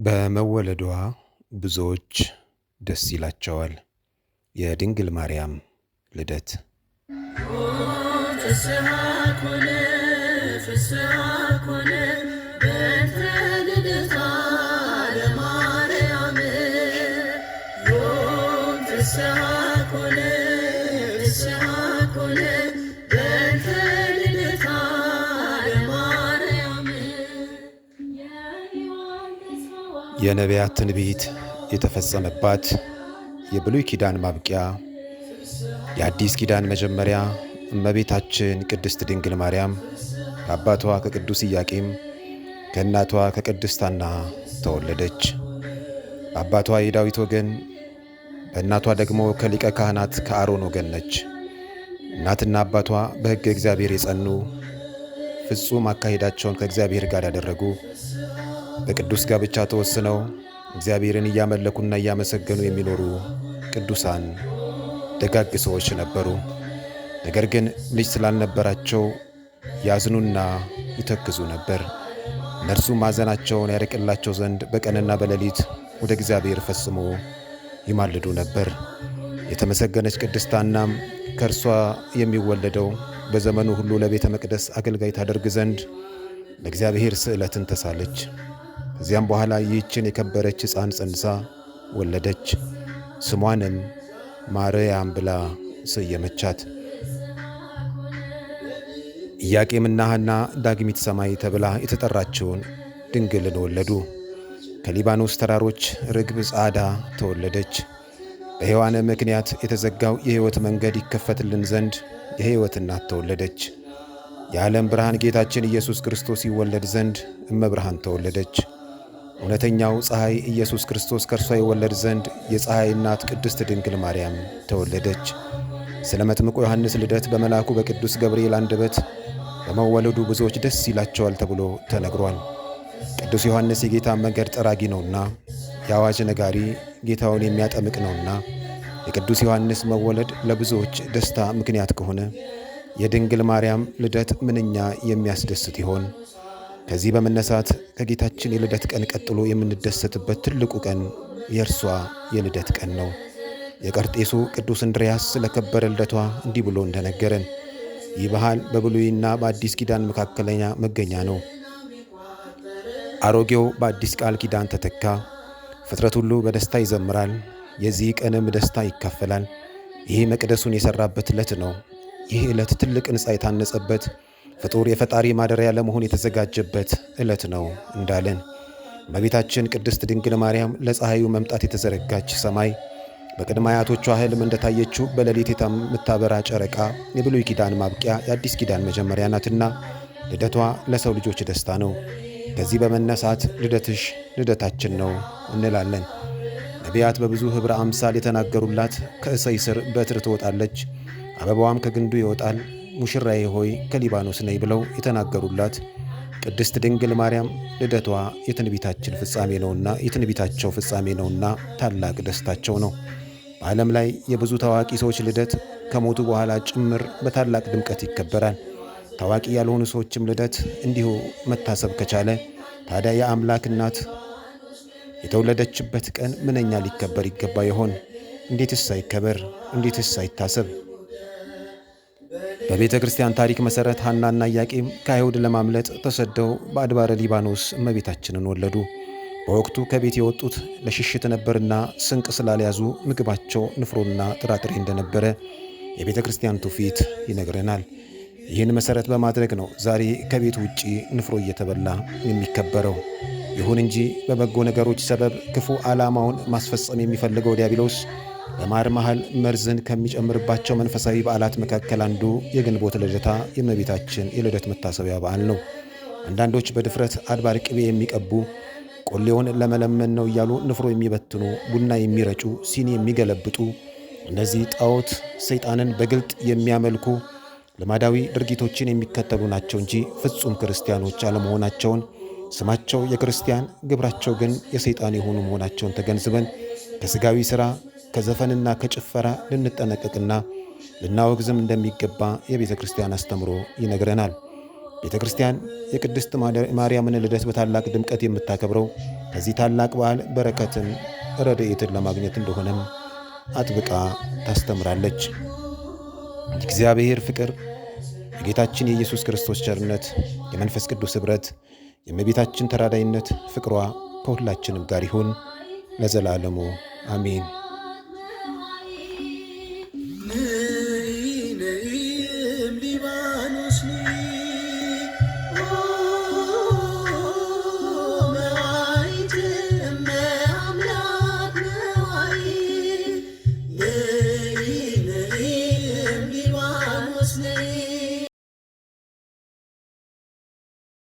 በመወለዷ ብዙዎች ደስ ይላቸዋል። የድንግል ማርያም ልደት። ፍስሐ ኮነ ፍስሐ ኮነ በእንተ ልደታ ለማርያም ዮም ፍስሐ ኮነ ፍስሐ ኮነ በእንተ ልደታ ለማርያም። የነቢያት ትንቢት የተፈጸመባት የብሉይ ኪዳን ማብቂያ የአዲስ ኪዳን መጀመሪያ እመቤታችን ቅድስት ድንግል ማርያም ከአባቷ ከቅዱስ ኢያቄም ከእናቷ ከቅድስት ሐና ተወለደች። አባቷ የዳዊት ወገን፣ በእናቷ ደግሞ ከሊቀ ካህናት ከአሮን ወገን ነች። እናትና አባቷ በሕገ እግዚአብሔር የጸኑ ፍጹም አካሄዳቸውን ከእግዚአብሔር ጋር ያደረጉ በቅዱስ ጋብቻ ተወስነው እግዚአብሔርን እያመለኩና እያመሰገኑ የሚኖሩ ቅዱሳን ደጋግ ሰዎች ነበሩ። ነገር ግን ልጅ ስላልነበራቸው ያዝኑና ይተክዙ ነበር። እነርሱም ማዘናቸውን ያርቅላቸው ዘንድ በቀንና በሌሊት ወደ እግዚአብሔር ፈጽሞ ይማልዱ ነበር። የተመሰገነች ቅድስት ሐናም ከእርሷ የሚወለደው በዘመኑ ሁሉ ለቤተ መቅደስ አገልጋይ ታደርግ ዘንድ ለእግዚአብሔር ስዕለትን ተሳለች። ከዚያም በኋላ ይህችን የከበረች ሕፃን ጸንሳ ወለደች። ስሟንም ማርያም ብላ ሰየመቻት። ኢያቄምና ሐና ዳግሚት ሰማይ ተብላ የተጠራችውን ድንግልን ወለዱ። ከሊባኖስ ተራሮች ርግብ ጻዕዳ ተወለደች። በሔዋን ምክንያት የተዘጋው የሕይወት መንገድ ይከፈትልን ዘንድ የሕይወት እናት ተወለደች። የዓለም ብርሃን ጌታችን ኢየሱስ ክርስቶስ ይወለድ ዘንድ እመብርሃን ተወለደች። እውነተኛው ፀሐይ ኢየሱስ ክርስቶስ ከእርሷ ይወለድ ዘንድ የፀሐይ እናት ቅድስት ድንግል ማርያም ተወለደች። ስለ መጥምቁ ዮሐንስ ልደት በመልአኩ በቅዱስ ገብርኤል አንደበት በመወለዱ ብዙዎች ደስ ይላቸዋል ተብሎ ተነግሯል። ቅዱስ ዮሐንስ የጌታ መንገድ ጠራጊ ነውና፣ የአዋጅ ነጋሪ ጌታውን የሚያጠምቅ ነውና፣ የቅዱስ ዮሐንስ መወለድ ለብዙዎች ደስታ ምክንያት ከሆነ የድንግል ማርያም ልደት ምንኛ የሚያስደስት ይሆን? ከዚህ በመነሳት ከጌታችን የልደት ቀን ቀጥሎ የምንደሰትበት ትልቁ ቀን የእርሷ የልደት ቀን ነው። የቀርጤሱ ቅዱስ እንድርያስ ስለከበረ ልደቷ እንዲህ ብሎ እንደነገረን ይህ ባህል በብሉይና በአዲስ ኪዳን መካከለኛ መገኛ ነው። አሮጌው በአዲስ ቃል ኪዳን ተተካ። ፍጥረት ሁሉ በደስታ ይዘምራል። የዚህ ቀንም ደስታ ይካፈላል። ይህ መቅደሱን የሠራበት ዕለት ነው። ይህ ዕለት ትልቅ ሕንፃ የታነጸበት፣ ፍጡር የፈጣሪ ማደሪያ ለመሆን የተዘጋጀበት ዕለት ነው እንዳለን እመቤታችን ቅድስት ድንግል ማርያም ለፀሐዩ መምጣት የተዘረጋች ሰማይ፣ በቅድመ አያቶቿ ሕልም እንደታየችው በሌሊት የምታበራ ጨረቃ የብሉይ ኪዳን ማብቂያ የአዲስ ኪዳን መጀመሪያ ናትና ልደቷ ለሰው ልጆች ደስታ ነው። ከዚህ በመነሳት ልደትሽ ልደታችን ነው እንላለን። ነቢያት በብዙ ኅብረ አምሳል የተናገሩላት ከእሰይ ስር በትር ትወጣለች፣ አበባዋም ከግንዱ ይወጣል፣ ሙሽራዬ ሆይ ከሊባኖስ ነይ ብለው የተናገሩላት ቅድስት ድንግል ማርያም ልደቷ የትንቢታችን ፍጻሜ ነውና የትንቢታቸው ፍጻሜ ነውና ታላቅ ደስታቸው ነው። በዓለም ላይ የብዙ ታዋቂ ሰዎች ልደት ከሞቱ በኋላ ጭምር በታላቅ ድምቀት ይከበራል። ታዋቂ ያልሆኑ ሰዎችም ልደት እንዲሁ መታሰብ ከቻለ ታዲያ የአምላክ እናት የተወለደችበት ቀን ምንኛ ሊከበር ይገባ ይሆን? እንዴትስ አይከበር? እንዴትስ አይታሰብ? በቤተ ክርስቲያን ታሪክ መሠረት ሐናና ኢያቄም ከአይሁድ ለማምለጥ ተሰደው በአድባረ ሊባኖስ እመቤታችንን ወለዱ። በወቅቱ ከቤት የወጡት ለሽሽት ነበርና ስንቅ ስላልያዙ ምግባቸው ንፍሮና ጥራጥሬ እንደነበረ የቤተ ክርስቲያን ትውፊት ይነግረናል። ይህን መሠረት በማድረግ ነው ዛሬ ከቤት ውጪ ንፍሮ እየተበላ የሚከበረው። ይሁን እንጂ በበጎ ነገሮች ሰበብ ክፉ ዓላማውን ማስፈጸም የሚፈልገው ዲያብሎስ በማር መሃል መርዝን ከሚጨምርባቸው መንፈሳዊ በዓላት መካከል አንዱ የግንቦት ልደታ የእመቤታችን የልደት መታሰቢያ በዓል ነው። አንዳንዶች በድፍረት አድባር ቅቤ የሚቀቡ፣ ቆሌውን ለመለመን ነው እያሉ ንፍሮ የሚበትኑ፣ ቡና የሚረጩ፣ ሲኒ የሚገለብጡ፣ እነዚህ ጣዖት ሰይጣንን በግልጥ የሚያመልኩ ልማዳዊ ድርጊቶችን የሚከተሉ ናቸው እንጂ ፍጹም ክርስቲያኖች አለመሆናቸውን፣ ስማቸው የክርስቲያን ግብራቸው ግን የሰይጣን የሆኑ መሆናቸውን ተገንዝበን ከሥጋዊ ሥራ ከዘፈንና ከጭፈራ ልንጠነቀቅና ልናወግዝም እንደሚገባ የቤተ ክርስቲያን አስተምሮ ይነግረናል። ቤተ ክርስቲያን የቅድስት ማርያምን ልደት በታላቅ ድምቀት የምታከብረው ከዚህ ታላቅ በዓል በረከትን፣ ረድኤትን ለማግኘት እንደሆነም አጥብቃ ታስተምራለች። የእግዚአብሔር ፍቅር፣ የጌታችን የኢየሱስ ክርስቶስ ቸርነት፣ የመንፈስ ቅዱስ ኅብረት፣ የእመቤታችን ተራዳይነት፣ ፍቅሯ ከሁላችንም ጋር ይሁን ለዘላለሙ አሜን።